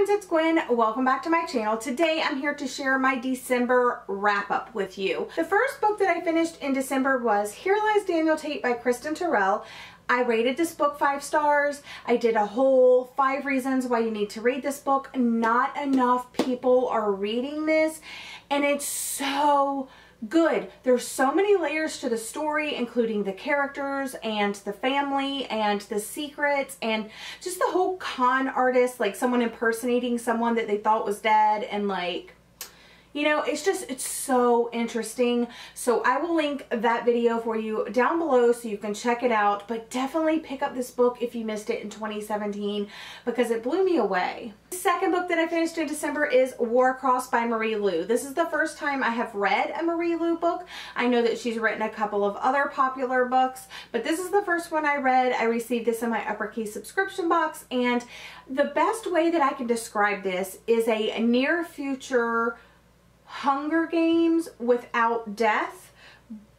friends, it's Gwen. Welcome back to my channel. Today I'm here to share my December wrap-up with you. The first book that I finished in December was Here Lies Daniel Tate by Kristen Terrell. I rated this book 5 stars. I did a whole 5 reasons why you need to read this book. Not enough people are reading this, and it's so good. There's so many layers to the story, including the characters and the family and the secrets and just the whole con artist, like someone impersonating someone that they thought was dead, and like, you know, it's so interesting. So I will link that video for you down below so you can check it out, but definitely pick up this book if you missed it in 2017 because it blew me away. The second book that I finished in December is Warcross by Marie Lu. This is the first time I have read a Marie Lu book. I know that she's written a couple of other popular books, but this is the first one I read. I received this in my Upperkey subscription box, and the best way that I can describe this is a near future Hunger Games without death,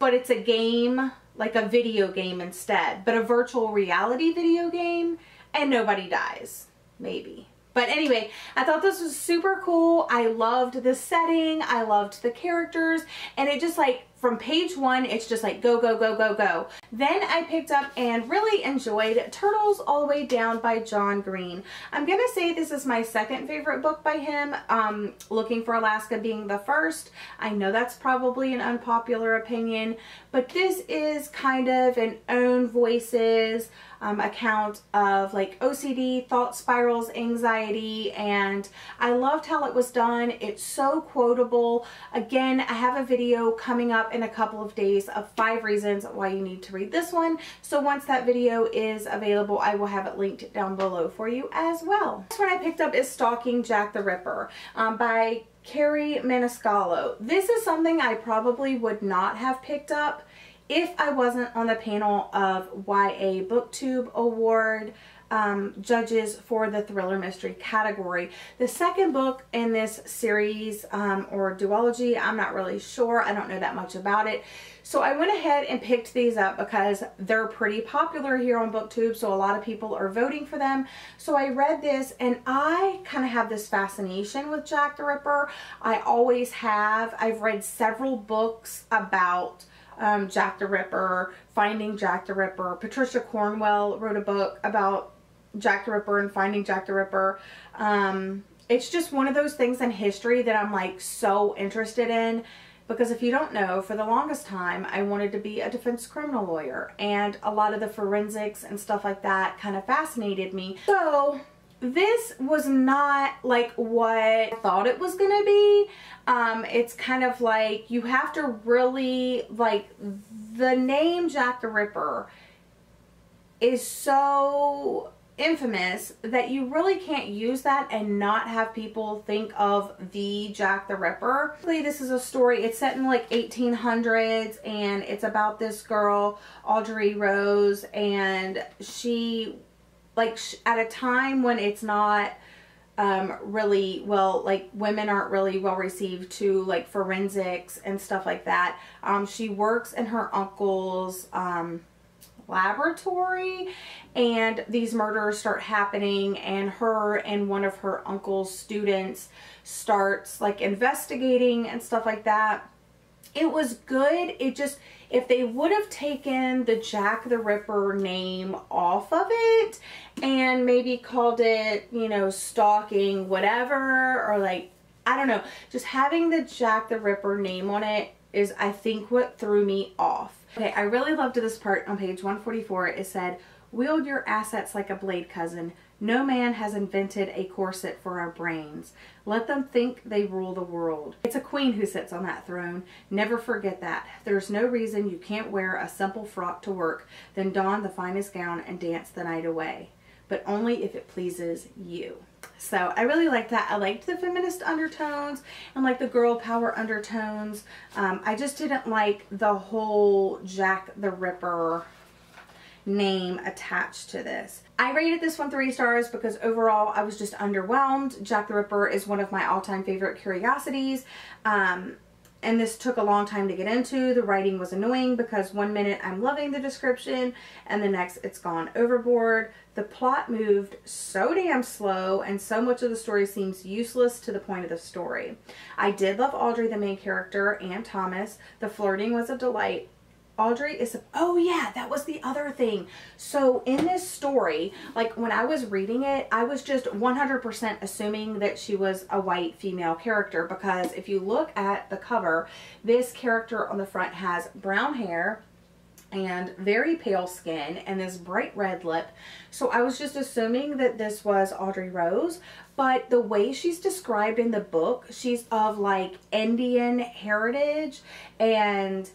but it's a game, like a video game instead, but a virtual reality video game, and nobody dies, maybe. But anyway, I thought this was super cool. I loved the setting, I loved the characters, and it just like, from page 1, it's just like go, go, go, go, go. Then I picked up and really enjoyed Turtles All the Way Down by John Green. I'm gonna say this is my second favorite book by him, Looking for Alaska being the first. I know that's probably an unpopular opinion, but this is kind of an own voices account of like OCD, thought spirals, anxiety, and I loved how it was done. It's so quotable. Again, I have a video coming up in a couple of days of 5 reasons why you need to read this one. So once that video is available, I will have it linked down below for you as well. This one I picked up is Stalking Jack the Ripper by Kerri Maniscalco. This is something I probably would not have picked up if I wasn't on the panel of YA BookTube Award judges for the thriller mystery category. The second book in this series, or duology, I'm not really sure. I don't know that much about it. So I went ahead and picked these up because they're pretty popular here on BookTube, so a lot of people are voting for them. So I read this, and I kind of have this fascination with Jack the Ripper. I always have. I've read several books about Jack the Ripper, Finding Jack the Ripper. Patricia Cornwell wrote a book about Jack the Ripper and Finding Jack the Ripper. It's just one of those things in history that I'm like so interested in, because if you don't know, for the longest time I wanted to be a defense criminal lawyer, and a lot of the forensics and stuff like that kind of fascinated me. So this was not like what I thought it was gonna be. It's kind of like you have to really, like, the name Jack the Ripper is so infamous that you really can't use that and not have people think of the Jack the Ripper. This is a story, it's set in like 1800s, and it's about this girl, Audrey Rose, and she, like, at a time when it's not really well, like, women aren't really well received to like forensics and stuff like that. She works in her uncle's laboratory, and these murders start happening, and her and one of her uncle's students starts like investigating and stuff like that. It was good. It just, if they would have taken the Jack the Ripper name off of it and maybe called it, you know, Stalking whatever, or like, I don't know, just having the Jack the Ripper name on it is, I think, what threw me off. Okay, I really loved this part on page 144. It said, "Wield your assets like a blade, cousin. No man has invented a corset for our brains. Let them think they rule the world. It's a queen who sits on that throne. Never forget that. There's no reason you can't wear a simple frock to work, then don the finest gown and dance the night away. But only if it pleases you." So I really liked that. I liked the feminist undertones and like the girl power undertones. I just didn't like the whole Jack the Ripper name attached to this. I rated this one 3 stars because overall I was just underwhelmed. Jack the Ripper is one of my all-time favorite curiosities. and this took a long time to get into. The writing was annoying because one minute I'm loving the description and the next it's gone overboard. The plot moved so damn slow and so much of the story seems useless to the point of the story. I did love Audrey, the main character, and Thomas. The flirting was a delight. Audrey is, oh yeah, that was the other thing. So in this story, like when I was reading it, I was just 100% assuming that she was a white female character, because if you look at the cover, this character on the front has brown hair and very pale skin and this bright red lip. So I was just assuming that this was Audrey Rose, but the way she's described in the book, she's of like Indian heritage, and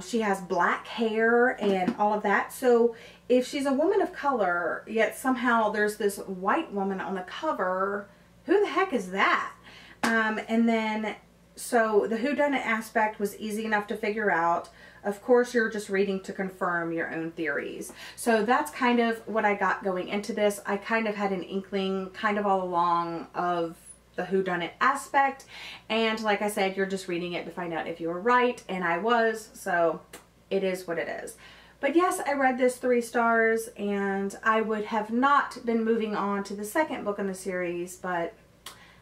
she has black hair and all of that. So if she's a woman of color, yet somehow there's this white woman on the cover, who the heck is that? And then, so the whodunit aspect was easy enough to figure out. Of course, you're just reading to confirm your own theories. So that's kind of what I got going into this. I kind of had an inkling kind of all along of the whodunit aspect, and like I said, you're just reading it to find out if you were right, and I was, so it is what it is. But yes, I read this 3 stars, and I would have not been moving on to the second book in the series, but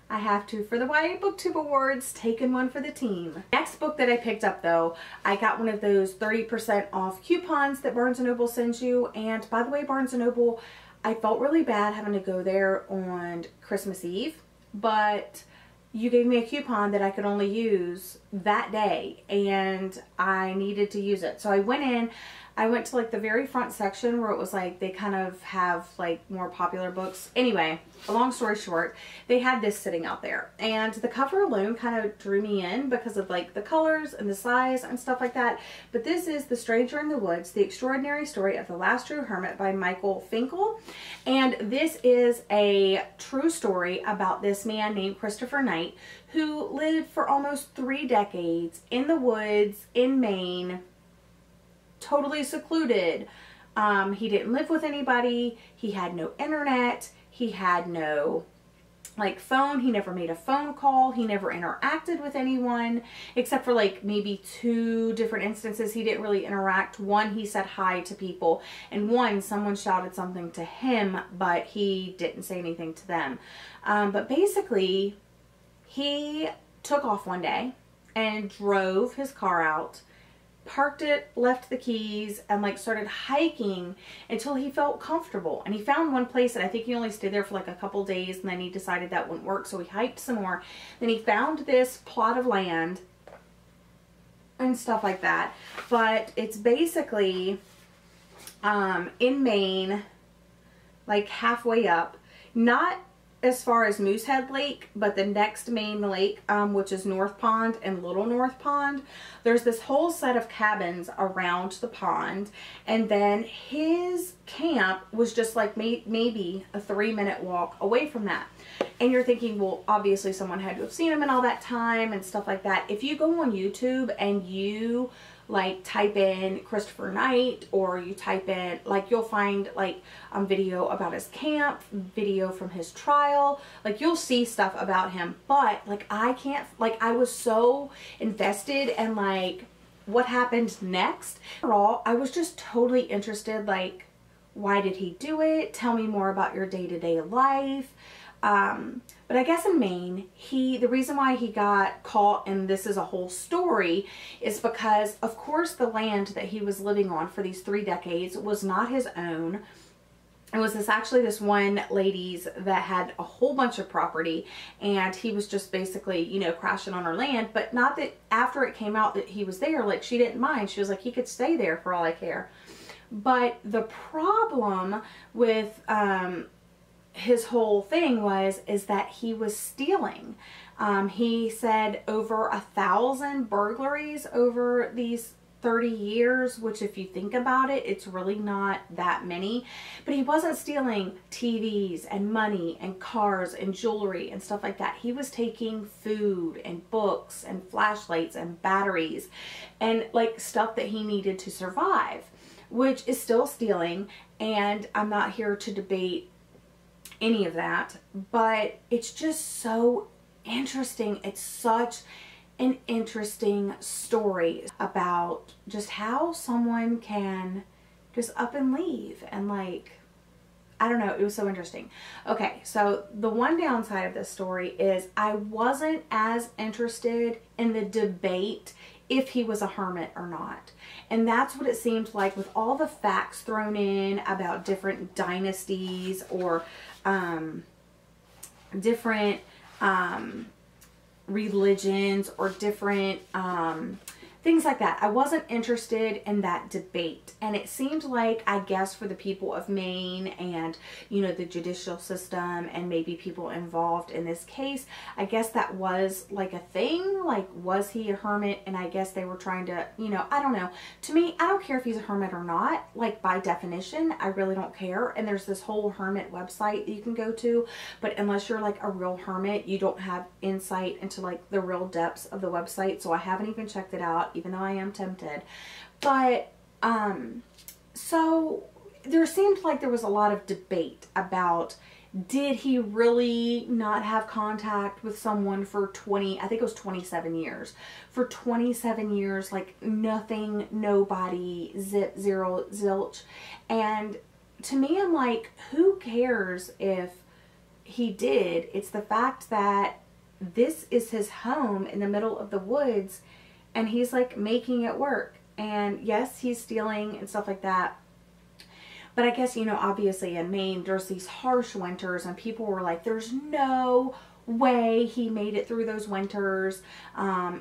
I have to for the YA BookTube Awards, taking one for the team. Next book that I picked up though, I got one of those 30% off coupons that Barnes & Noble sends you, and by the way, Barnes & Noble, I felt really bad having to go there on Christmas Eve, but you gave me a coupon that I could only use that day, and I needed to use it. So I went in, I went to like the very front section where it was like, they kind of have like more popular books. Anyway, a long story short, they had this sitting out there, and the cover alone kind of drew me in because of like the colors and the size and stuff like that. But this is The Stranger in the Woods, The Extraordinary Story of the Last True Hermit by Michael Finkel. And this is a true story about this man named Christopher Knight, who lived for almost 3 decades in the woods in Maine, totally secluded. He didn't live with anybody. He had no internet. He had no like phone. He never made a phone call. He never interacted with anyone except for like maybe 2 different instances. He didn't really interact. One, he said hi to people, and one, someone shouted something to him, but he didn't say anything to them. But basically, he took off one day and drove his car out, parked it, left the keys, and like started hiking until he felt comfortable. And he found one place, and I think he only stayed there for like a couple days, and then he decided that wouldn't work, so he hiked some more. Then he found this plot of land and stuff like that. But it's basically in Maine, like halfway up, not as far as Moosehead Lake, but the next main lake, which is North Pond and Little North Pond. There's this whole set of cabins around the pond, and then his camp was just like maybe a 3-minute walk away from that. And you're thinking, well, obviously someone had to have seen him in all that time and stuff like that. If you go on YouTube and you like type in Christopher Knight, or you type in, like, you'll find like video about his camp, video from his trial, like you'll see stuff about him. But like I can't, like I was so invested in like what happened next. Overall, I was just totally interested, like, why did he do it? Tell me more about your day-to-day life. But I guess in Maine, the reason why he got caught, and this is a whole story, is because, of course, the land that he was living on for these 3 decades was not his own. It was actually this one lady's that had a whole bunch of property, and he was just basically, you know, crashing on her land. But not that after it came out that he was there, like, she didn't mind. She was like, he could stay there for all I care. But the problem with his whole thing is that he was stealing. He said over 1,000 burglaries over these 30 years, which if you think about it, it's really not that many. But he wasn't stealing TVs and money and cars and jewelry and stuff like that. He was taking food and books and flashlights and batteries and like stuff that he needed to survive, which is still stealing. And I'm not here to debate any of that, but it's just so interesting. It's such an interesting story about just how someone can just up and leave, and like, I don't know, it was so interesting. Okay, so the one downside of this story is I wasn't as interested in the debate if he was a hermit or not. And that's what it seemed like with all the facts thrown in about different dynasties or different religions or different things like that. I wasn't interested in that debate. And it seemed like, I guess, for the people of Maine and, you know, the judicial system and maybe people involved in this case, I guess that was like a thing. Like, was he a hermit? And I guess they were trying to, you know, I don't know. To me, I don't care if he's a hermit or not. Like, by definition, I really don't care. And there's this whole hermit website that you can go to. But unless you're like a real hermit, you don't have insight into like the real depths of the website. So I haven't even checked it out, even though I am tempted. But so there seemed like there was a lot of debate about, did he really not have contact with someone for 20, I think it was 27 years. For 27 years, like nothing, nobody, zip, zero, zilch. And to me, I'm like, who cares if he did? It's the fact that this is his home in the middle of the woods, and he's like making it work. And yes, he's stealing and stuff like that. But I guess, you know, obviously in Maine, there's these harsh winters, and people were like, there's no way he made it through those winters.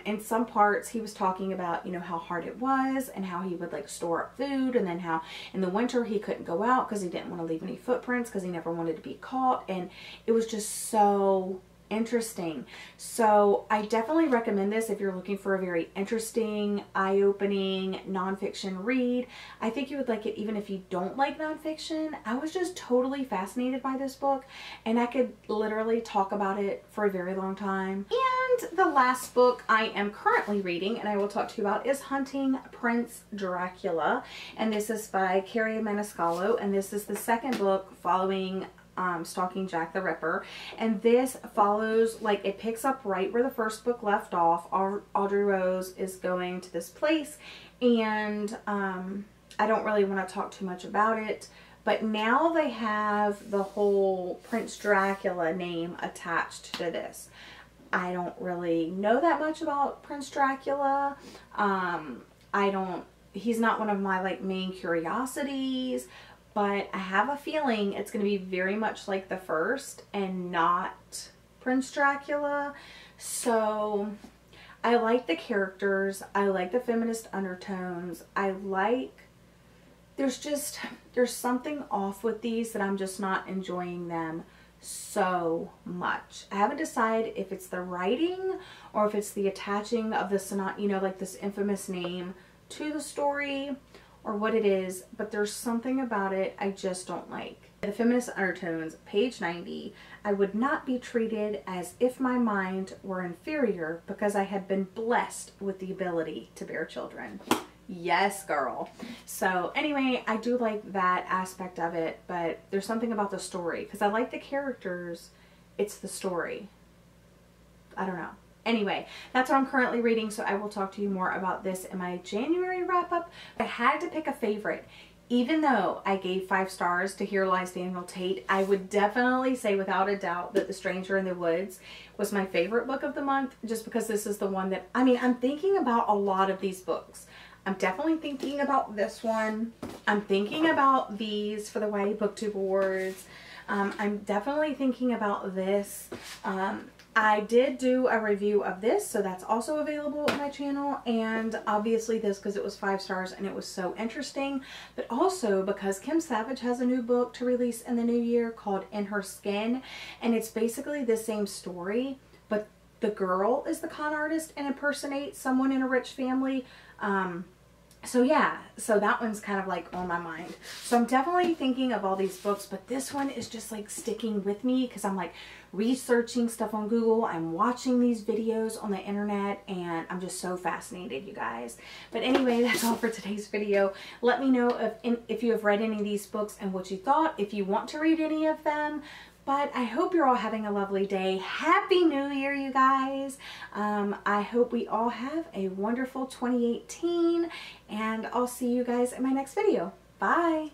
In some parts, he was talking about, you know, how hard it was and how he would like store up food, and then how in the winter he couldn't go out because he didn't want to leave any footprints because he never wanted to be caught. And it was just so interesting. So I definitely recommend this if you're looking for a very interesting, eye-opening nonfiction read. I think you would like it even if you don't like nonfiction. I was just totally fascinated by this book, and I could literally talk about it for a very long time. And the last book I am currently reading, and I will talk to you about, is Hunting Prince Dracula, and this is by Kerri Maniscalco, and this is the second book following Stalking Jack the Ripper. And this follows, like, it picks up right where the first book left off. Audrey Rose is going to this place, and I don't really want to talk too much about it, but now they have the whole Prince Dracula name attached to this. I don't really know that much about Prince Dracula. He's not one of my like main curiosities, but I have a feeling it's going to be very much like the first and not Prince Dracula. So I like the characters. I like the feminist undertones. There's something off with these that I'm just not enjoying them so much. I haven't decided if it's the writing or if it's the attaching of the, you know, like this infamous name to the story, or what it is, but there's something about it I just don't like. The feminist undertones, page 90, I would not be treated as if my mind were inferior because I had been blessed with the ability to bear children. Yes, girl. So anyway, I do like that aspect of it, but there's something about the story, because I like the characters, it's the story. I don't know. Anyway, that's what I'm currently reading, so I will talk to you more about this in my January wrap-up. I had to pick a favorite. Even though I gave 5 stars to Here Lies Daniel Tate, I would definitely say without a doubt that The Stranger in the Woods was my favorite book of the month, just because this is the one that, I mean, I'm thinking about a lot of these books. I'm definitely thinking about this one. I'm thinking about these for the YA Booktube Awards. I'm definitely thinking about this. I did do a review of this, so that's also available on my channel, and obviously this because it was 5 stars and it was so interesting, but also because Kim Savage has a new book to release in the new year called In Her Skin, and it's basically the same story, but the girl is the con artist and impersonates someone in a rich family. So yeah, so that one's kind of like on my mind. So I'm definitely thinking of all these books, but this one is just like sticking with me because I'm like researching stuff on Google. I'm watching these videos on the internet, and I'm just so fascinated, you guys. But anyway, that's all for today's video. Let me know if you have read any of these books and what you thought. If you want to read any of them, But I hope you're all having a lovely day. Happy New Year, you guys. I hope we all have a wonderful 2018, and I'll see you guys in my next video. Bye.